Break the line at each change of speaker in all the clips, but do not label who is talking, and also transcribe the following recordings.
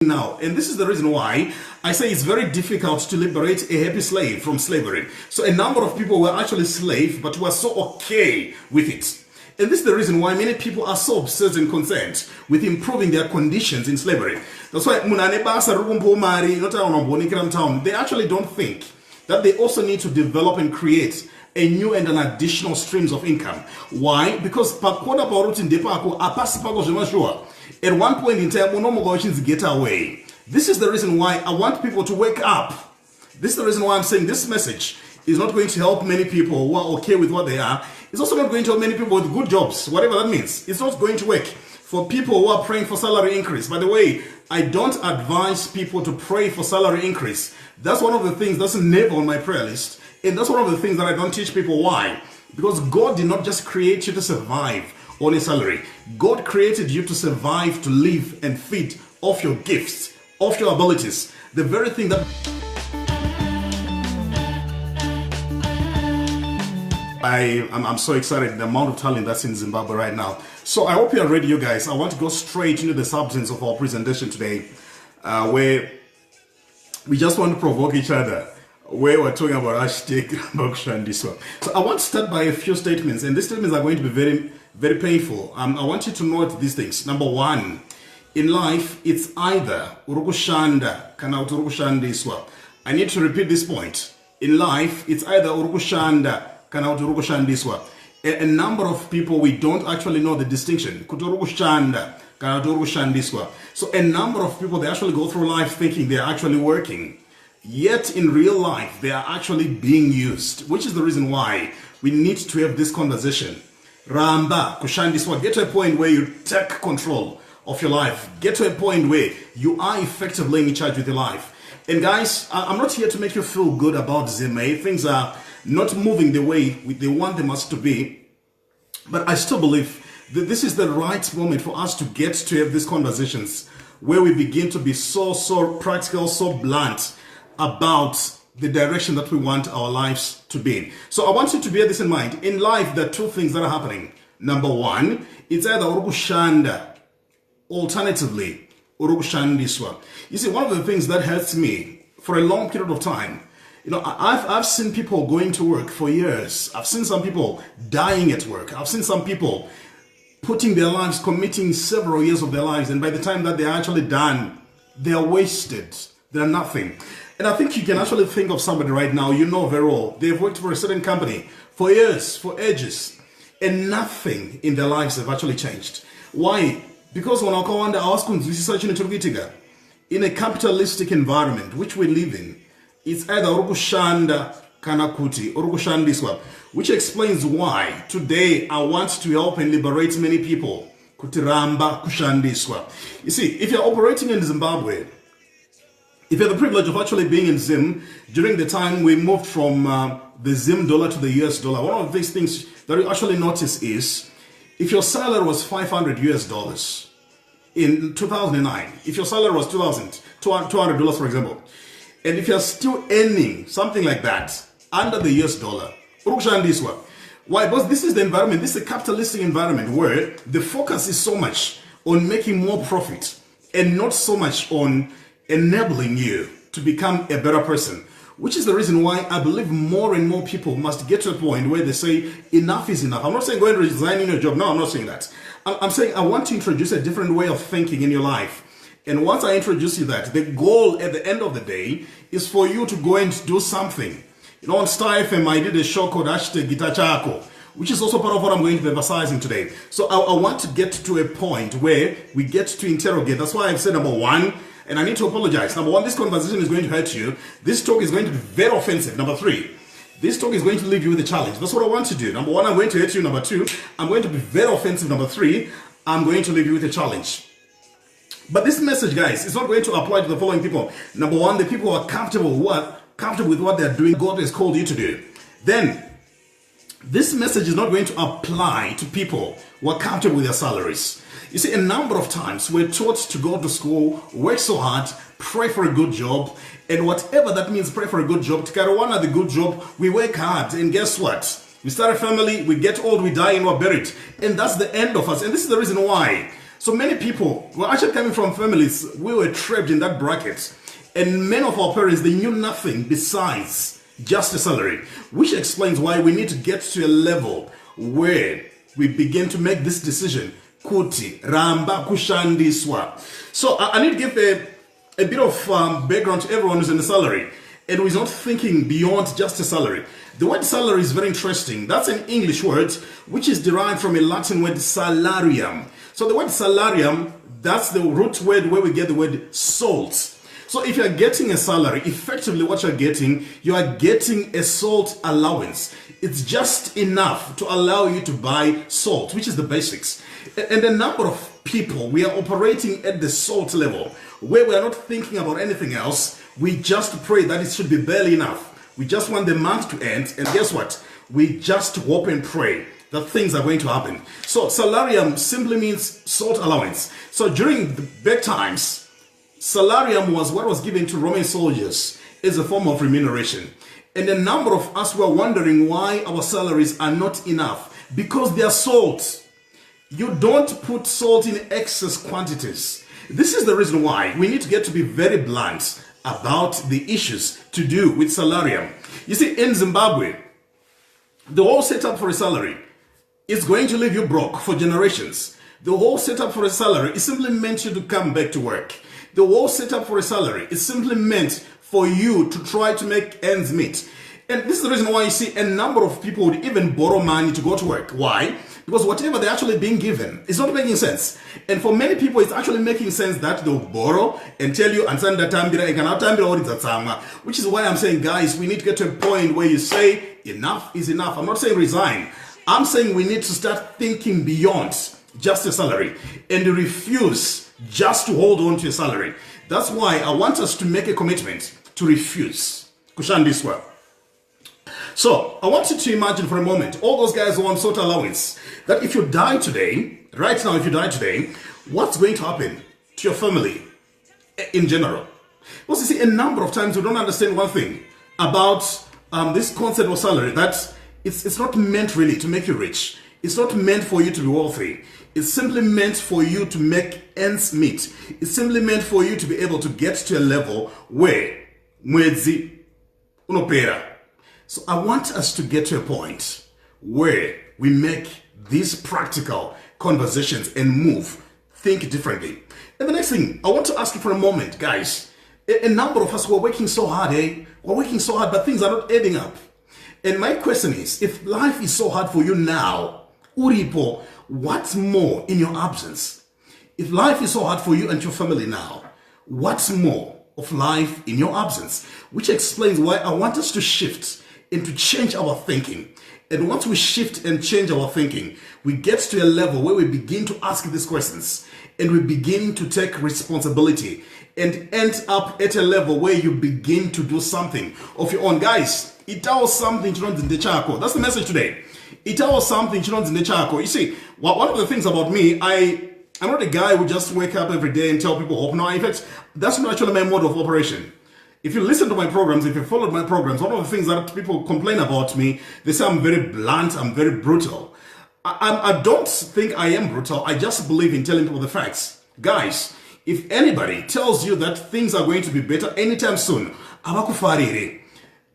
now. And this is the reason why I say it's very difficult to liberate a happy slave from slavery. So a number of people were actually slaves, but were so okay with it. And this is the reason why many people are so obsessed and concerned with improving their conditions in slavery. That's why they actually don't think that they also need to develop and create a new and an additional streams of income. Why? Because at one point in time, get away. This is the reason why I want people to wake up. This is the reason why I'm saying this message is not going to help many people who are okay with what they are. It's also not going to help many people with good jobs, whatever that means. It's not going to work for people who are praying for salary increase. By the way, I don't advise people to pray for salary increase. That's one of the things that's never on my prayer list. And that's one of the things that I don't teach people. Why? Because God did not just create you to survive on a salary. God created you to survive, to live and feed off your gifts, off your abilities. The very thing that I'm so excited, the amount of talent that's in Zimbabwe right now. So I hope you are ready, you guys. I want to go straight into the substance of our presentation today, where we just want to provoke each other, where we're talking about #Shandiswa. So I want to start by a few statements, and these statements are going to be very, very painful. I want you to note these things. Number one, in life, it's either urukushanda kana urukushandiswa. I need to repeat this point. In life, it's either urukushanda kana urukushandiswa. A number of people, we don't actually know the distinction. Kuturukushanda kana urukushandiswa. So a number of people, they actually go through life thinking they're actually working. Yet in real life, they are actually being used, which is the reason why we need to have this conversation. Ramba, kushandiswa, get to a point where you take control of your life. Get to a point where you are effectively in charge with your life. And guys, I'm not here to make you feel good about Zime. Things are not moving the way they want them us to be. But I still believe that this is the right moment for us to get to have these conversations where we begin to be so practical, so blunt about the direction that we want our lives to be. So I want you to bear this in mind. In life, there are two things that are happening. Number one, it's either urukushanda, alternatively, urukushandiswa. You see, one of the things that hurts me for a long period of time, you know, I've seen people going to work for years. I've seen some people dying at work. I've seen some people putting their lives, committing several years of their lives, and by the time that they're actually done, they are wasted. They're nothing. And I think you can actually think of somebody right now, you know very well, they've worked for a certain company for years, for ages, and nothing in their lives have actually changed. Why? Because when I go under our schools, this is such an in a capitalistic environment which we live in, it's either urukushanda kana kuti, urukushandiswa, which explains why today I want to help and liberate many people. Kutiramba kushandiswa. You see, if you're operating in Zimbabwe, if you have the privilege of actually being in Zim, during the time we moved from the Zim dollar to the US dollar, one of these things that you actually notice is, if your salary was $500 US in 2009, if your salary was $200 for example, and if you're still earning something like that under the US dollar, why? Because this is the environment, this is a capitalistic environment where the focus is so much on making more profit and not so much on enabling you to become a better person, which is the reason why I believe more and more people must get to a point where they say enough is enough. I'm not saying go and resign in your job. No, I'm not saying that. I'm saying I want to introduce a different way of thinking in your life. And once I introduce you that, the goal at the end of the day is for you to go and do something. You know, on Star FM, I did a show called Gita Chako, which is also part of what I'm going to be emphasizing today. So I want to get to a point where we get to interrogate. That's why I've said number one, and I need to apologize. Number one, this conversation is going to hurt you. This talk is going to be very offensive. Number three, this talk is going to leave you with a challenge. That's what I want to do. Number one, I'm going to hurt you. Number two, I'm going to be very offensive. Number three, I'm going to leave you with a challenge. But this message, guys, is not going to apply to the following people. Number one, the people who are comfortable with what they're doing, God has called you to do. Then, this message is not going to apply to people who are comfortable with their salaries. You see, a number of times we're taught to go to school, work so hard, pray for a good job, and whatever that means, pray for a good job. To carry one of the good job, we work hard, and guess what? We start a family, we get old, we die, and we're buried. And that's the end of us. And this is the reason why So many people were actually coming from families, we were trapped in that bracket. And many of our parents, they knew nothing besides just a salary, which explains why we need to get to a level where we begin to make this decision. Kuti, ramba kushandiswa. So I need to give a bit of background to everyone who's in the salary and who is not thinking beyond just a salary. The word salary is very interesting. That's an English word which is derived from a Latin word salarium. So the word salarium, that's the root word where we get the word salt. So if you're getting a salary, effectively what you're getting, you are getting a salt allowance. It's just enough to allow you to buy salt, which is the basics. And a number of people, we are operating at the salt level, where we are not thinking about anything else. We just pray that it should be barely enough. We just want the month to end, and guess what? We just hope and pray that things are going to happen. So salarium simply means salt allowance. So during the back times, salarium was what was given to Roman soldiers as a form of remuneration. And a number of us were wondering why our salaries are not enough, because they are salt. You don't put salt in excess quantities. This is the reason why we need to get to be very blunt about the issues to do with salarium. You see, in Zimbabwe, the whole setup for a salary is going to leave you broke for generations. The whole setup for a salary is simply meant you to come back to work. The whole setup for a salary is simply meant for you to try to make ends meet. And this is the reason why you see a number of people would even borrow money to go to work. Why? Because whatever they're actually being given is not making sense. And for many people, it's actually making sense that they'll borrow and tell you, which is why I'm saying, guys, we need to get to a point where you say, enough is enough. I'm not saying resign. I'm saying we need to start thinking beyond just a salary and refuse just to hold on to a salary. That's why I want us to make a commitment to refuse. Kushandiswa. So I want you to imagine for a moment, all those guys who want sort allowance, that if you die today, right now, if you die today, what's going to happen to your family in general? Because you see, a number of times we don't understand one thing about this concept of salary, that it's not meant really to make you rich. It's not meant for you to be wealthy. It's simply meant for you to make ends meet. It's simply meant for you to be able to get to a level where mwezi unopera. So I want us to get to a point where we make these practical conversations and move, think differently. And the next thing, I want to ask you for a moment, guys. A number of us were working so hard, We're working so hard, but things are not adding up. And my question is, if life is so hard for you now, Uripo, what's more in your absence? If life is so hard for you and your family now, what's more of life in your absence? Which explains why I want us to shift and to change our thinking. And once we shift and change our thinking, we get to a level where we begin to ask these questions and we begin to take responsibility and end up at a level where you begin to do something of your own. Guys, it was something to in the charcoal. That's the message today. It was something to in the charcoal. You see, one of the things about me, I'm not a guy who just wake up every day and tell people hope. No, in fact, that's not actually my mode of operation. If you listen to my programs, if you followed my programs, one of the things that people complain about me, they say I'm very blunt, I'm very brutal. I don't think I am brutal. I just believe in telling people the facts. Guys, if anybody tells you that things are going to be better anytime soon, abakufarire.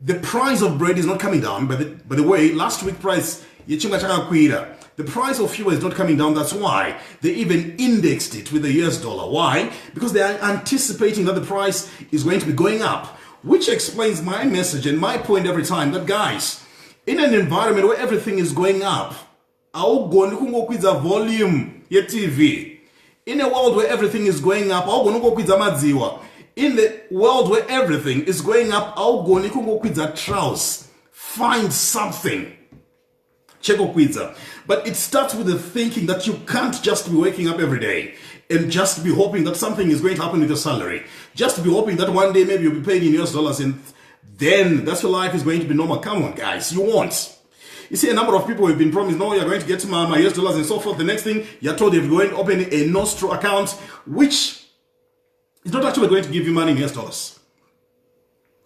The price of bread is not coming down. By the way, last week's price, the price of fuel is not coming down. That's why they even indexed it with the US dollar. Why? Because they are anticipating that the price is going to be going up, which explains my message and my point every time that, guys, in an environment where everything is going up, volume TV. In a world where everything is going up, in the world where everything is going up, trouse. Find something. But it starts with the thinking that you can't just be waking up every day and just be hoping that something is going to happen with your salary. Just be hoping that one day maybe you'll be paid in US dollars and then that's your life is going to be normal. Come on, guys, you won't. You see, a number of people have been promised, no, you're going to get my US dollars and so forth. The next thing, you're told you're going to open a Nostro account, which is not actually going to give you money in US dollars.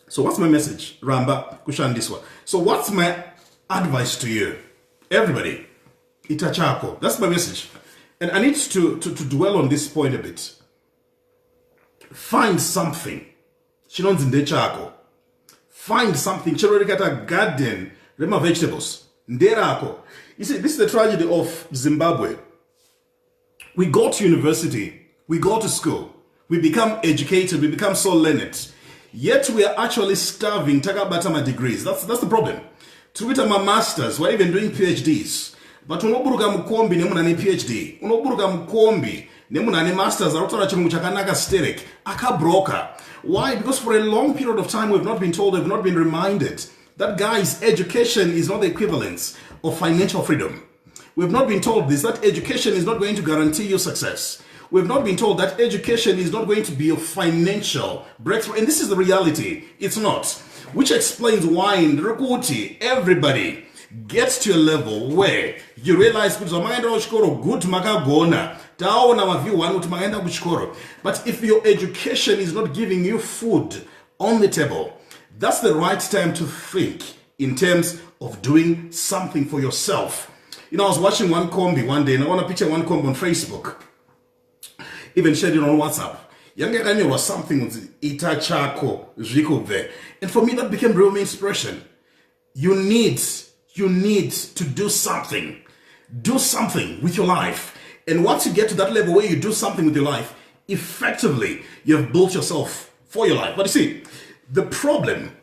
So what's my message? Ramba, Kushandiswa. So what's my advice to you? Everybody, itachako. That's my message. And I need to dwell on this point a bit. Find something. Chinonzi chako. Find something. Chero rekata garden, rema vegetables. Nderako. You see, this is the tragedy of Zimbabwe. We go to university, we go to school, we become educated, we become so learned. Yet we are actually starving takabatama degrees. That's the problem. To my masters, we're even doing PhDs. But unoburuka mukombi nemunani PhD. Unoburuka mukombi nemunani masters arotara chimungu chakanaka sterek. Akabroka. Why? Because for a long period of time we've not been told, we've not been reminded that, guys, education is not the equivalence of financial freedom. We've not been told this, that education is not going to guarantee you success. We've not been told that education is not going to be a financial breakthrough. And this is the reality. It's not. Which explains why in Rukuti, everybody gets to a level where you realize good makagona. But if your education is not giving you food on the table, that's the right time to think in terms of doing something for yourself. You know, I was watching one combi one day, and I want to picture one combi on Facebook, even shared it on WhatsApp. Yange was something with ita chako ziko there, and for me that became real inspiration. You need to do something with your life, and once you get to that level where you do something with your life, effectively you have built yourself for your life. But you see, the problem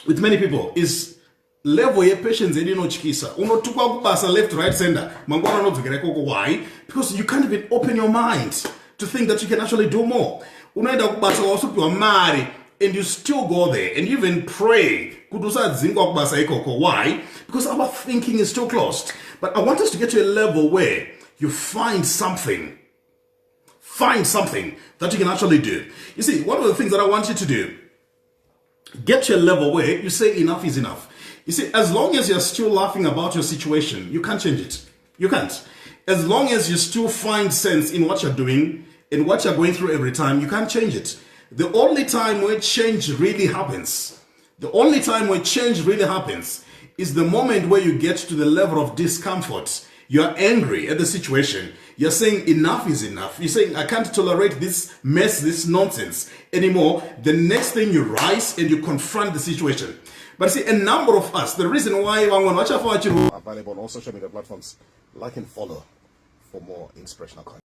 with many people is level of patience and chikisa. Unotukwa kubasa left, right, center. Why? Because you can't even open your mind to think that you can actually do more. Unaenda kubasa wasupi wa mari, and you still go there and you even pray. Why? Because our thinking is still closed. But I want us to get to a level where you find something. Find something that you can actually do. You see, one of the things that I want you to do, get to a level where you say enough is enough. You see, as long as you're still laughing about your situation, you can't change it. You can't. As long as you still find sense in what you're doing and what you're going through every time, you can't change it. The only time where change really happens, is the moment where you get to the level of discomfort. You're angry at the situation. You're saying enough is enough. You're saying, I can't tolerate this mess, this nonsense anymore. The next thing you rise and you confront the situation. But see, a number of us, the reason why I'm available on all social media platforms, like and follow for more inspirational content.